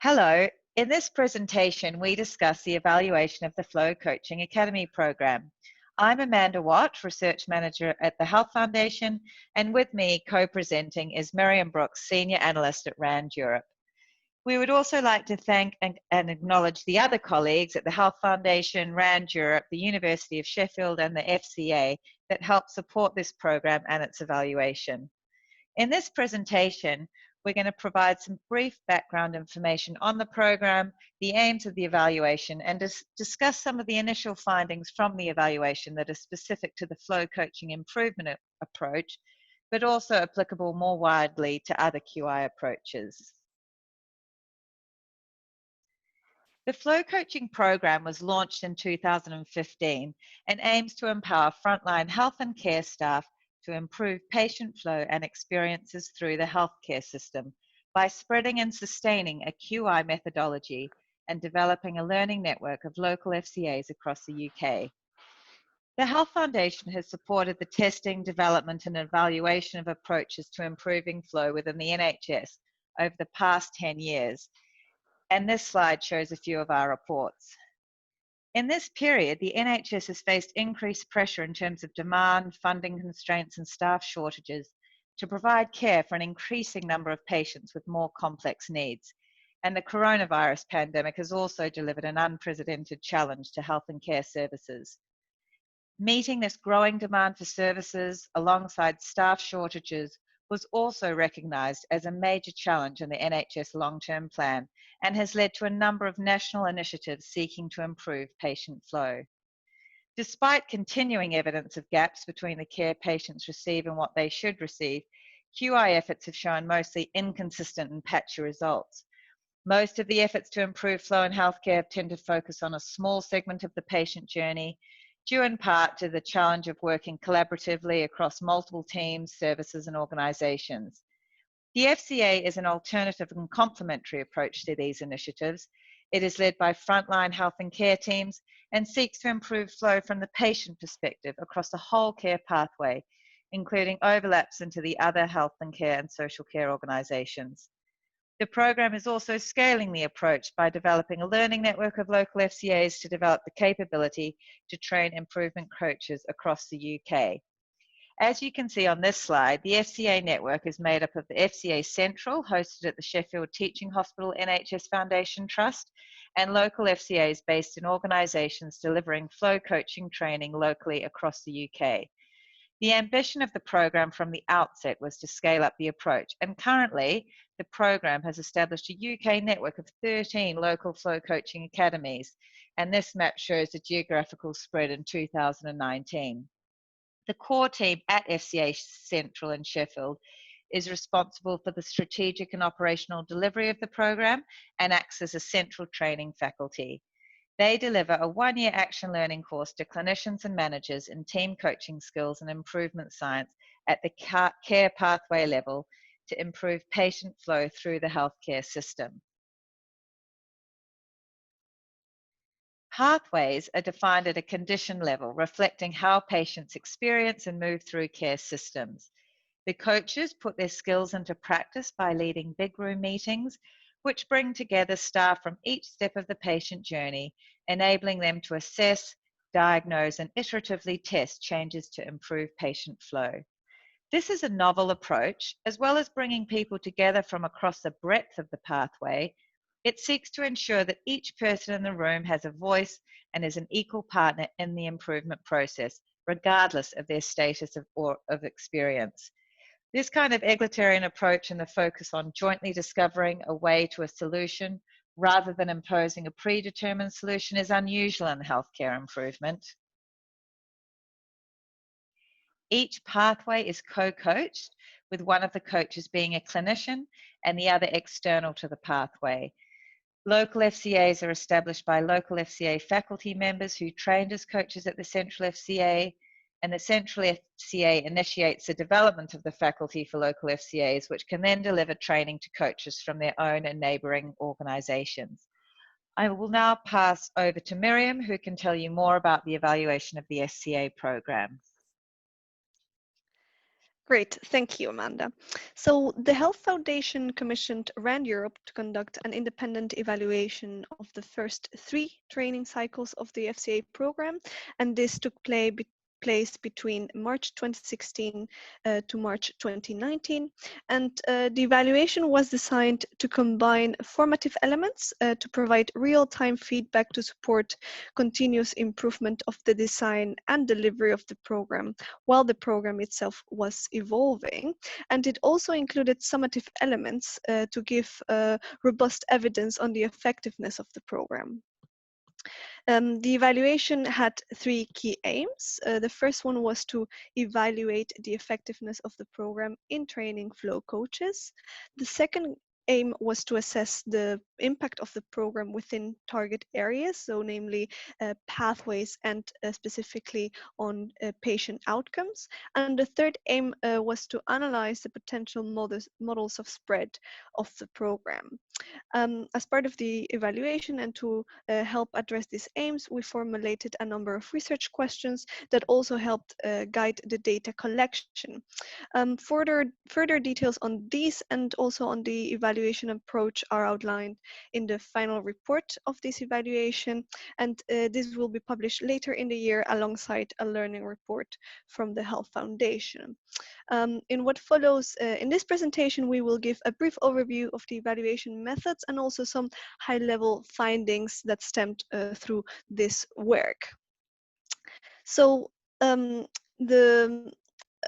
Hello, in this presentation we discuss the evaluation of the Flow Coaching Academy program. I'm Amanda Watt, Research Manager at the Health Foundation, and with me co-presenting is Miriam Broeks, Senior Analyst at RAND Europe. We would also like to thank and acknowledge the other colleagues at the Health Foundation, RAND Europe, the University of Sheffield and the FCA that help support this program and its evaluation. In this presentation, we're going to provide some brief background information on the program, the aims of the evaluation, and discuss some of the initial findings from the evaluation that are specific to the flow coaching improvement approach, but also applicable more widely to other QI approaches. The Flow Coaching program was launched in 2015 and aims to empower frontline health and care staff to improve patient flow and experiences through the healthcare system by spreading and sustaining a QI methodology and developing a learning network of local FCAs across the UK. The Health Foundation has supported the testing, development and evaluation of approaches to improving flow within the NHS over the past 10 years, and this slide shows a few of our reports. In this period, the NHS has faced increased pressure in terms of demand, funding constraints and staff shortages to provide care for an increasing number of patients with more complex needs. And the coronavirus pandemic has also delivered an unprecedented challenge to health and care services. Meeting this growing demand for services alongside staff shortages was also recognised as a major challenge in the NHS long-term plan and has led to a number of national initiatives seeking to improve patient flow. Despite continuing evidence of gaps between the care patients receive and what they should receive, QI efforts have shown mostly inconsistent and patchy results. Most of the efforts to improve flow in healthcare tend to focus on a small segment of the patient journey, due in part to the challenge of working collaboratively across multiple teams, services and organisations. The FCA is an alternative and complementary approach to these initiatives. It is led by frontline health and care teams and seeks to improve flow from the patient perspective across the whole care pathway, including overlaps into the other health and care and social care organisations. The program is also scaling the approach by developing a learning network of local FCAs to develop the capability to train improvement coaches across the UK. As you can see on this slide, the FCA network is made up of the FCA Central, hosted at the Sheffield Teaching Hospital NHS Foundation Trust, and local FCAs based in organisations delivering flow coaching training locally across the UK. The ambition of the program from the outset was to scale up the approach, and currently the program has established a UK network of 13 local flow coaching academies, and this map shows the geographical spread in 2019. The core team at FCA Central in Sheffield is responsible for the strategic and operational delivery of the program and acts as a central training faculty. They deliver a one-year action learning course to clinicians and managers in team coaching skills and improvement science at the care pathway level to improve patient flow through the healthcare system. Pathways are defined at a condition level, reflecting how patients experience and move through care systems. The coaches put their skills into practice by leading big room meetings, which bring together staff from each step of the patient journey, enabling them to assess, diagnose, and iteratively test changes to improve patient flow. This is a novel approach, as well as bringing people together from across the breadth of the pathway. It seeks to ensure that each person in the room has a voice and is an equal partner in the improvement process, regardless of their status of experience. This kind of egalitarian approach and the focus on jointly discovering a way to a solution rather than imposing a predetermined solution is unusual in healthcare improvement. Each pathway is co-coached, with one of the coaches being a clinician and the other external to the pathway. Local FCAs are established by local FCA faculty members who trained as coaches at the Central FCA, and the Central FCA initiates the development of the faculty for local FCAs, which can then deliver training to coaches from their own and neighbouring organisations. I will now pass over to Miriam, who can tell you more about the evaluation of the FCA programme. Great, thank you, Amanda. So, the Health Foundation commissioned RAND Europe to conduct an independent evaluation of the first 3 training cycles of the FCA program, and this took place between March 2016 to March 2019. And the evaluation was designed to combine formative elements to provide real-time feedback to support continuous improvement of the design and delivery of the program while the program itself was evolving. And it also included summative elements to give robust evidence on the effectiveness of the program. The evaluation had 3 key aims. The first one was to evaluate the effectiveness of the program in training flow coaches. The second aim was to assess the impact of the program within target areas, so namely pathways and specifically on patient outcomes. And the third aim was to analyze the potential models of spread of the program. As part of the evaluation and to help address these aims, we formulated a number of research questions that also helped guide the data collection. Further details on these and also on the evaluation approach are outlined in the final report of this evaluation, and this will be published later in the year alongside a learning report from the Health Foundation. In what follows in this presentation, we will give a brief overview of the evaluation methods and also some high-level findings that stemmed through this work. So the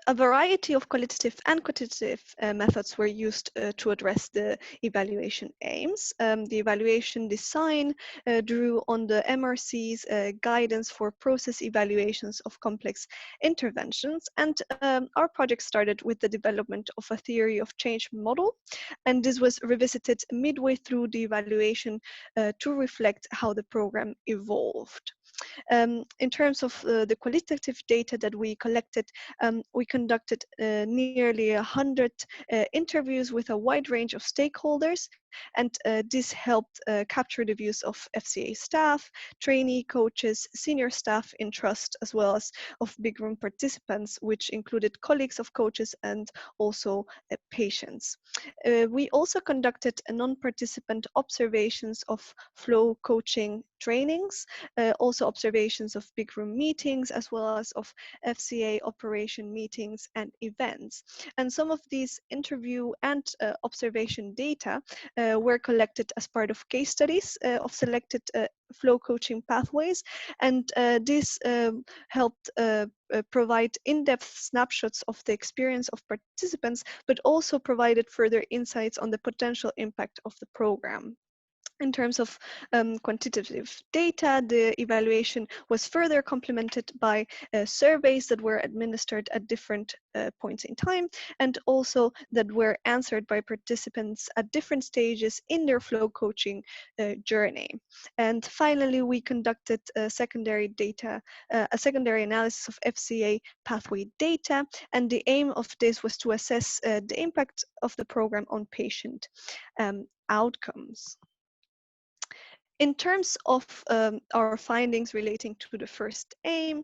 a variety of qualitative and quantitative methods were used to address the evaluation aims. The evaluation design drew on the MRC's guidance for process evaluations of complex interventions, and our project started with the development of a theory of change model, and this was revisited midway through the evaluation to reflect how the program evolved. In terms of the qualitative data that we collected, we conducted nearly 100 interviews with a wide range of stakeholders, and this helped capture the views of FCA staff, trainee coaches, senior staff in trust, as well as of big room participants, which included colleagues of coaches and also patients. We also conducted non-participant observations of flow coaching trainings, also observations of big room meetings, as well as of FCA operation meetings and events. And some of these interview and observation data were collected as part of case studies of selected flow coaching pathways, and this helped provide in-depth snapshots of the experience of participants, but also provided further insights on the potential impact of the program. In terms of quantitative data, the evaluation was further complemented by surveys that were administered at different points in time, and also that were answered by participants at different stages in their flow coaching journey. And finally, we conducted a secondary analysis of FCA pathway data, and the aim of this was to assess the impact of the program on patient outcomes. In terms of our findings relating to the first aim,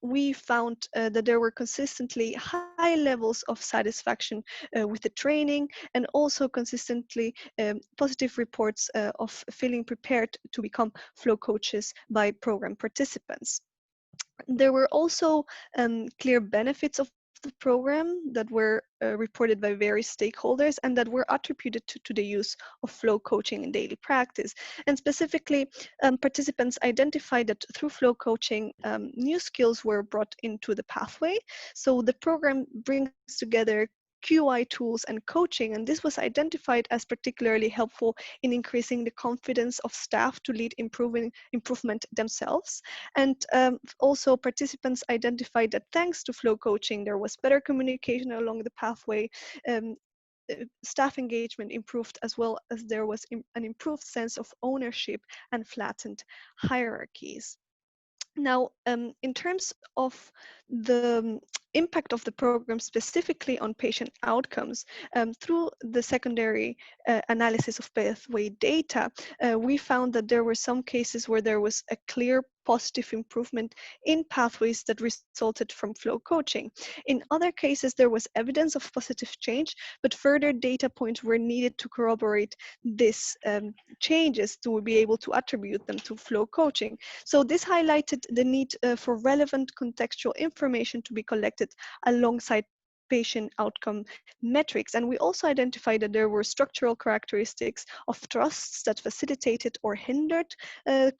we found that there were consistently high levels of satisfaction with the training, and also consistently positive reports of feeling prepared to become flow coaches by program participants. There were also clear benefits of the program that were reported by various stakeholders and that were attributed to the use of flow coaching in daily practice. And specifically, participants identified that through flow coaching, new skills were brought into the pathway. So the program brings together QI tools and coaching, and this was identified as particularly helpful in increasing the confidence of staff to lead improvement themselves. And also participants identified that thanks to flow coaching, there was better communication along the pathway, staff engagement improved, as well as there was an improved sense of ownership and flattened hierarchies. Now, in terms of the impact of the program specifically on patient outcomes, through the secondary analysis of pathway data, we found that there were some cases where there was a clear positive improvement in pathways that resulted from flow coaching. In other cases, there was evidence of positive change, but further data points were needed to corroborate these changes to be able to attribute them to flow coaching. So this highlighted the need for relevant contextual information to be collected alongside patient outcome metrics. And we also identified that there were structural characteristics of trusts that facilitated or hindered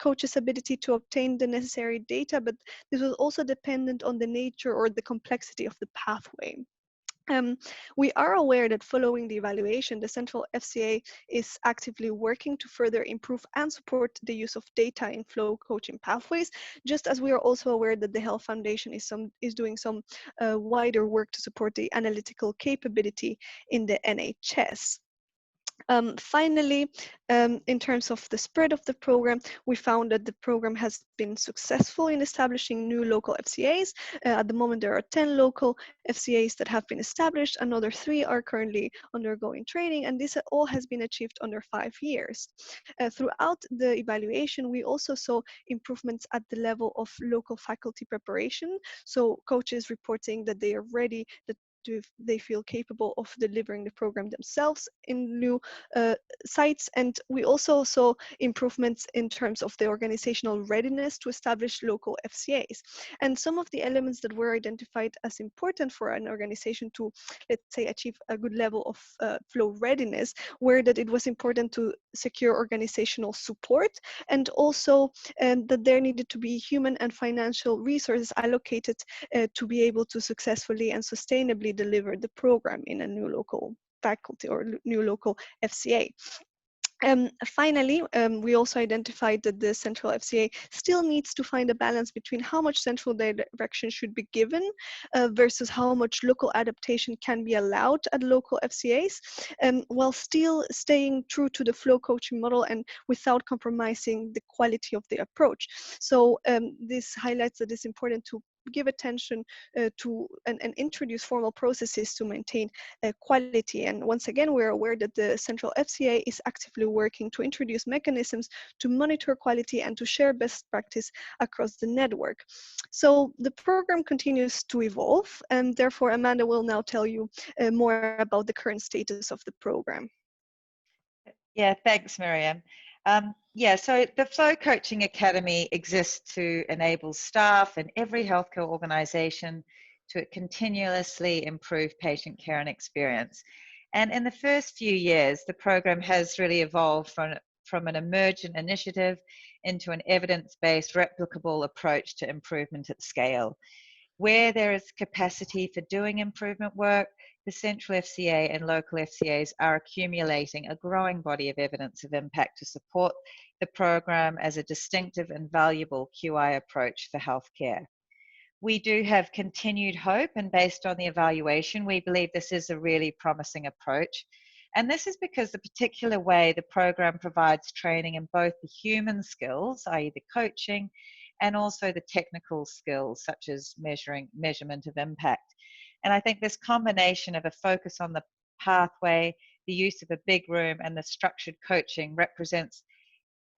coaches' ability to obtain the necessary data, but this was also dependent on the nature or the complexity of the pathway. We are aware that following the evaluation, the Central FCA is actively working to further improve and support the use of data in flow coaching pathways, just as we are also aware that the Health Foundation is doing some wider work to support the analytical capability in the NHS. Finally, in terms of the spread of the program, we found that the program has been successful in establishing new local FCAs. At the moment, there are 10 local FCAs that have been established. Another 3 are currently undergoing training, and this all has been achieved under 5 years. Throughout the evaluation, we also saw improvements at the level of local faculty preparation. So coaches reporting that they are ready, that they feel capable of delivering the program themselves in new sites. And we also saw improvements in terms of the organizational readiness to establish local FCAs. And some of the elements that were identified as important for an organization to, let's say, achieve a good level of flow readiness were that it was important to secure organizational support, and also that there needed to be human and financial resources allocated to be able to successfully and sustainably deliver the program in a new local faculty or new local FCA. Finally, we also identified that the Central FCA still needs to find a balance between how much central direction should be given versus how much local adaptation can be allowed at local FCAs, while still staying true to the flow coaching model and without compromising the quality of the approach. So this highlights that it's important to give attention to and introduce formal processes to maintain quality. And once again, we're aware that the Central FCA is actively working to introduce mechanisms to monitor quality and to share best practice across the network. So the program continues to evolve, and therefore Amanda will now tell you more about the current status of the program. Yeah, thanks, Miriam. So the Flow Coaching Academy exists to enable staff in every healthcare organisation to continuously improve patient care and experience. And in the first few years, the program has really evolved from an emergent initiative into an evidence-based, replicable approach to improvement at scale. Where there is capacity for doing improvement work, the Central FCA and local FCAs are accumulating a growing body of evidence of impact to support the program as a distinctive and valuable QI approach for healthcare. We do have continued hope, and based on the evaluation, we believe this is a really promising approach. And this is because the particular way the program provides training in both the human skills, i.e. the coaching, and also the technical skills such as measurement of impact. And I think this combination of a focus on the pathway, the use of a big room, and the structured coaching represents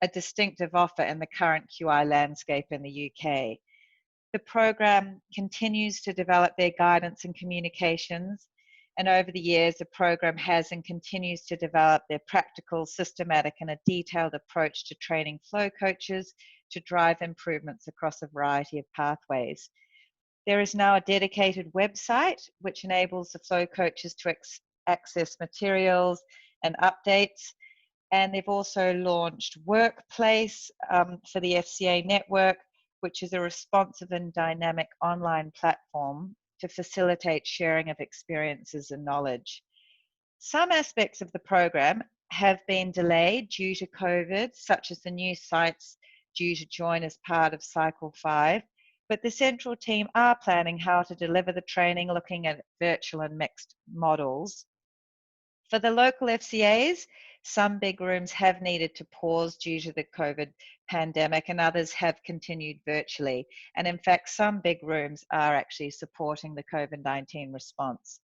a distinctive offer in the current QI landscape in the UK. The program continues to develop their guidance and communications, and over the years the program has and continues to develop their practical, systematic and a detailed approach to training flow coaches to drive improvements across a variety of pathways. There is now a dedicated website which enables the flow coaches to access materials and updates. And they've also launched Workplace for the FCA network, which is a responsive and dynamic online platform to facilitate sharing of experiences and knowledge. Some aspects of the program have been delayed due to COVID, such as the new sites due to join as part of Cycle 5, but the central team are planning how to deliver the training looking at virtual and mixed models. For the local FCAs, Some big rooms have needed to pause due to the COVID pandemic, and others have continued virtually. And in fact, some big rooms are actually supporting the COVID-19 response.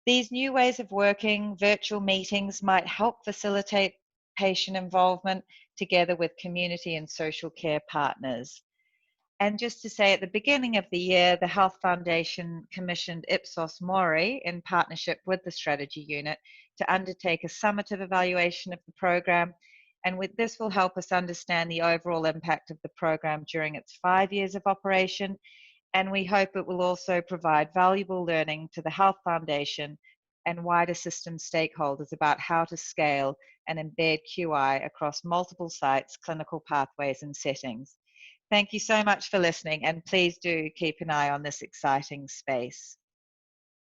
These new ways of working, virtual meetings, might help facilitate patient involvement together with community and social care partners. And just to say, at the beginning of the year, the Health Foundation commissioned Ipsos Mori in partnership with the strategy unit to undertake a summative evaluation of the program. And with this will help us understand the overall impact of the program during its 5 years of operation. And we hope it will also provide valuable learning to the Health Foundation and wider system stakeholders about how to scale and embed QI across multiple sites, clinical pathways, and settings. Thank you so much for listening, and please do keep an eye on this exciting space.